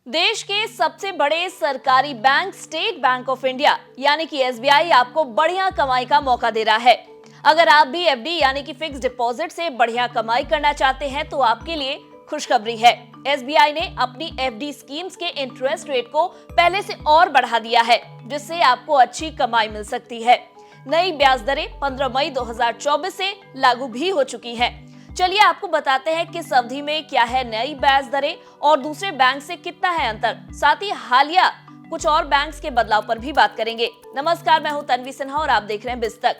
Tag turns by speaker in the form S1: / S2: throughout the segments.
S1: देश के सबसे बड़े सरकारी bank state bank of India यानी कि एसबीआई आपको बढ़िया कमाई का मौका दे रहा है। अगर आप भी एफडी यानी कि फिक्स डिपॉजिट से बढ़िया कमाई करना चाहते हैं तो आपके लिए खुशखबरी है। एसबीआई ने अपनी एफडी स्कीम्स के इंटरेस्ट रेट को पहले से और बढ़ा दिया है, जिससे आपको अच्छी कमाई मिल सकती है। नई ब्याज दरें 15 मई 2024 से लागू भी हो चुकी हैं। चलिए आपको बताते हैं किस अवधि में क्या है नई ब्याज दरें और दूसरे बैंक से कितना है अंतर। साथ ही हालिया कुछ और बैंक्स के बदलाव पर भी बात करेंगे। नमस्कार, मैं हूं तन्वी सिन्हा और आप देख रहे हैं बिस्तक।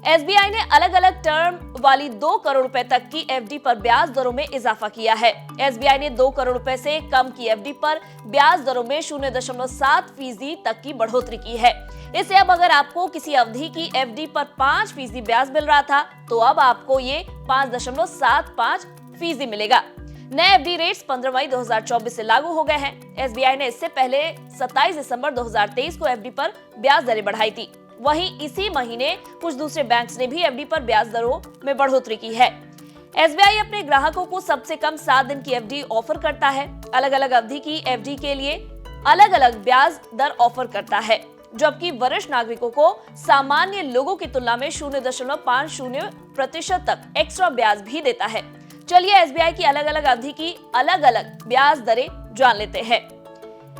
S1: एसबीआई ने अलग अलग टर्म वाली 2 करोड़ रुपए तक की एफडी पर ब्याज दरों में इजाफा किया है। एसबीआई ने 2 करोड़ रुपए से कम की एफडी पर ब्याज दरों में 0.7% तक की बढ़ोतरी की है। इससे अब अगर आपको किसी अवधि की एफडी पर 5% ब्याज मिल रहा था तो अब आपको ये 5.75% मिलेगा। नए एफडी रेट्स 15 मई 2024 से लागू हो गए हैं। एसबीआई ने इससे पहले 27 दिसंबर 2023 को एफडी पर ब्याज दरें बढ़ाई थी। वहीं इसी महीने कुछ दूसरे बैंक्स ने भी एफडी पर ब्याज दरों में बढ़ोतरी की है। एसबीआई अपने ग्राहकों को सबसे कम 7 दिन की एफडी ऑफर करता है। अलग अलग अवधि की एफडी के लिए अलग अलग ब्याज दर ऑफर करता है, जबकि वरिष्ठ नागरिकों को सामान्य लोगों की तुलना में 0.50% तक एक्स्ट्रा ब्याज भी देता है। चलिए एसबीआई की अलग अलग अवधि की अलग अलग ब्याज दरें जान लेते हैं।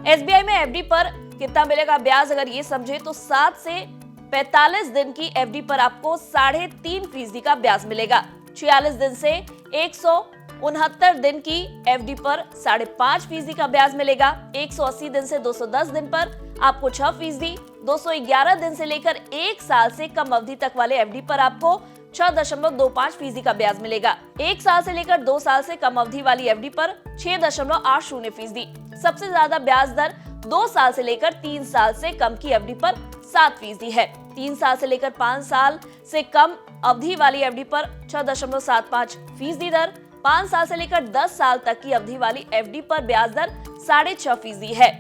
S1: एसबीआई में एफडी पर कितना मिलेगा ब्याज, अगर ये समझे तो 7 से 45 दिन की एफडी पर आपको 3.5% का ब्याज मिलेगा। 46 दिन से 169 दिन की एफडी पर 5.5% का ब्याज मिलेगा। 180 दिन से 210 दिन पर आपको 6%, 211 दिन से लेकर 1 साल से कम अवधि तक वाले एफडी पर आपको 6.25% का ब्याज मिलेगा। 1 साल से लेकर 2 साल से कम अवधि वाली एफडी पर 6.80%। सबसे ज्यादा ब्याज दर 2 साल से लेकर 3 साल से कम की एफडी पर 7% है। 3 साल से लेकर 5 साल से कम अवधि वाली एफडी पर 6.75% दर। 5 साल से लेकर 10 साल तक की अवधि वाली एफडी पर ब्याज दर 6.5% है।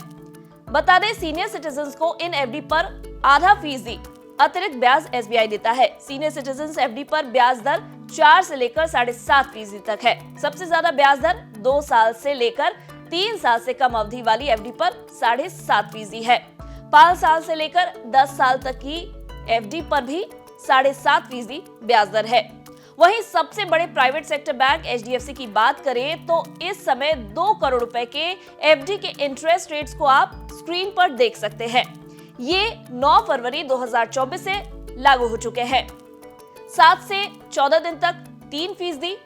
S1: बता दें, सीनियर सिटीजन को इन एफडी पर 0.5% अतिरिक्त ब्याज एसबीआई देता है। सीनियर सिटीजन एफडी पर ब्याज दर 4 से लेकर 7.5% तक है। सबसे ज्यादा ब्याज दर 2 साल से लेकर 3 साल से कम अवधि वाली एफडी पर 7.5% है। 5 साल से लेकर 10 साल तक की एफडी पर भी 7.5% ब्याज दर है। वहीं सबसे बड़े प्राइवेट सेक्टर बैंक एचडीएफसी की बात करें तो इस समय 2 करोड़ रुपए के एफडी के इंटरेस्ट रेट्स को आप स्क्रीन पर देख सकते हैं। ये 9 फरवरी 2024 से लागू हो चुके हैं। 7 से 14 दिन तक 3%,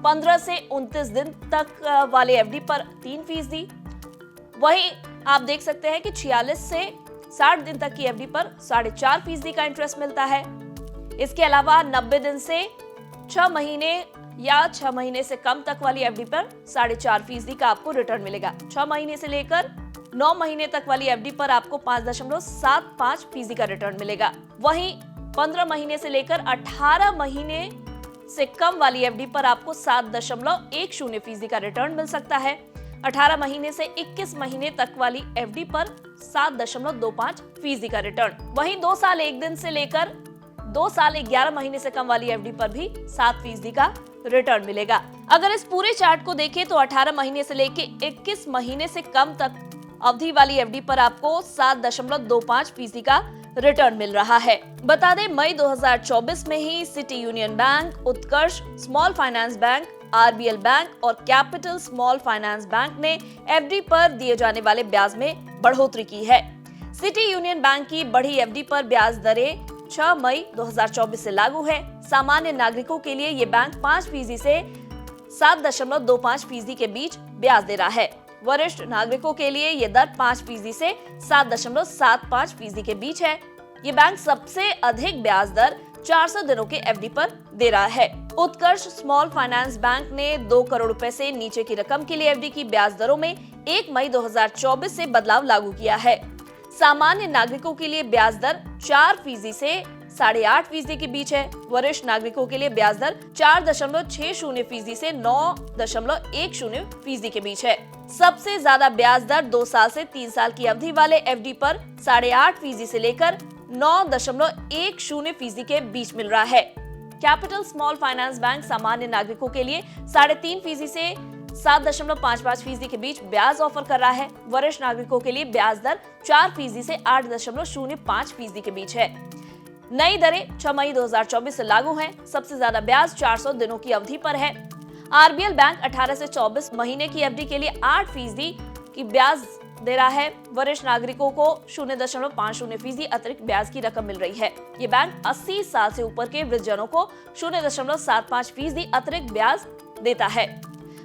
S1: 15 से 29 दिन तक वाले एफडी पर 3%। वहीं आप देख सकते हैं कि 46 से 60 दिन तक की एफडी पर 4.5% का इंटरेस्ट मिलता है। इसके अलावा 90 दिन से 6 महीने या 6 महीने से कम तक वाली एफडी पर 4.5% का आपको रिटर्न मिलेगा। 6 महीने से लेकर 9 महीने तक वाली एफडी पर आपको 5.75% का रिटर्न मिलेगा। वहीं 15 महीने से लेकर 18 महीने से कम वाली एफडी पर आपको 7.10% का रिटर्न मिल सकता है। 18 महीने से 21 महीने तक वाली एफडी पर 7.25% का रिटर्न। वहीं 2 साल 1 दिन से लेकर 2 साल 11 महीने से कम वाली एफडी पर भी 7% का रिटर्न मिलेगा। अगर इस पूरे चार्ट को देखें तो 18 महीने से लेकर 21 महीने से कम तक अवधि वाली एफडी पर आपको 7.25% का रिटर्न मिल रहा है। बता दें, मई 2024 में ही City Union Bank, Utkarsh small finance bank, RBL bank और कैपिटल स्मॉल फाइनेंस बैंक ने एफडी पर दिए जाने वाले ब्याज में बढ़ोतरी की है। सिटी यूनियन बैंक की बढ़ी एफडी पर ब्याज दरें 6 मई 2024 से लागू है। सामान्य नागरिकों के लिए ये बैंक 5% से 7.25% के बीच ब्याज दे रहा है। वरिष्ठ नागरिकों के लिए ये दर 5% से 7.75% के बीच है। ये बैंक सबसे अधिक ब्याज दर 400 दिनों के एफडी पर दे रहा है। उत्कर्ष स्मॉल फाइनेंस बैंक ने 2 करोड़ रुपए से नीचे की रकम के लिए एफडी की ब्याज दरों में 1 मई 2024 से बदलाव लागू किया है। सामान्य नागरिकों के लिए ब्याज दर 4% से 8.5% के बीच है। वरिष्ठ नागरिकों के लिए ब्याज दर 4.60% से 9.10% के बीच है। सबसे ज्यादा ब्याज दर 2 साल से 3 साल की अवधि वाले एफडी पर 8.5% से लेकर 9.10% के बीच मिल रहा है। कैपिटल स्मॉल फाइनेंस बैंक सामान्य नागरिकों के लिए 3.5% से 7.55% के बीच ब्याज ऑफर कर रहा है। वरिष्ठ नागरिकों के लिए ब्याज दर 4% से 8.05% के बीच है। नई दरें 6 मई 2024 से लागू हैं। सबसे ज्यादा ब्याज 400 दिनों की अवधि पर है। आरबीएल बैंक 18 से 24 महीने की एफडी के लिए 8% की ब्याज दे रहा है। वरिष्ठ नागरिकों को 0.50% अतिरिक्त ब्याज की रकम मिल रही है। ये बैंक 80 साल से ऊपर के वृद्धजनों को 0.75% अतिरिक्त ब्याज देता है।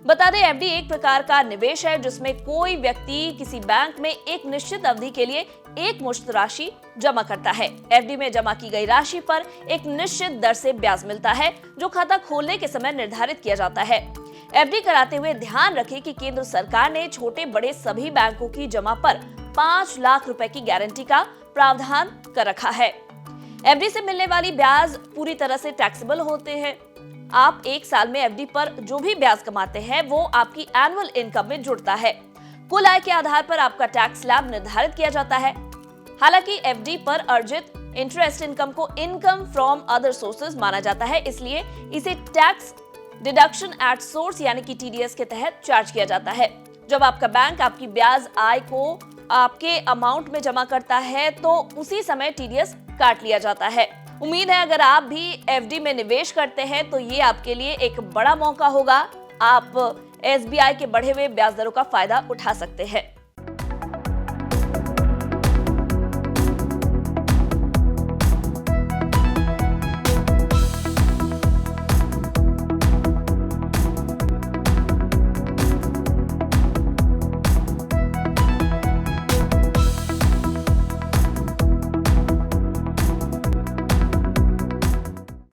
S1: बता दें, एफडी एक प्रकार का निवेश है जिसमें कोई व्यक्ति किसी बैंक में एक निश्चित अवधि के लिए एक मुश्त राशि जमा करता है। एफडी में जमा की गई राशि पर एक निश्चित दर से ब्याज मिलता है जो खाता खोलने के समय निर्धारित किया जाता है। एफडी कराते हुए ध्यान रखें कि केंद्र सरकार ने छोटे बड़े सभी बैंकों की जमा पर 5 लाख रुपए की गारंटी का प्रावधान कर रखा है। एफडी से मिलने वाली ब्याज पूरी तरह से टैक्सेबल होते हैं। आप एक साल में एफडी पर जो भी ब्याज कमाते हैं वो आपकी एनुअल इनकम में जुड़ता है। कुल आय के आधार पर आपका टैक्स स्लैब निर्धारित किया जाता है। हालांकि एफडी पर अर्जित इंटरेस्ट इनकम को इनकम फ्रॉम अदर सोर्सेज माना जाता है, इसलिए इसे टैक्स डिडक्शन एट सोर्स यानी कि टीडीएस के तहत चार्ज किया जाता है। जब आपका बैंक आपकी ब्याज आय को आपके अमाउंट में जमा करता है तो उसी समय टीडीएस काट लिया जाता है। उम्मीद है अगर आप भी एफडी में निवेश करते हैं तो ये आपके लिए एक बड़ा मौका होगा। आप एसबीआई के बढ़े हुए ब्याज दरों का फायदा उठा सकते हैं।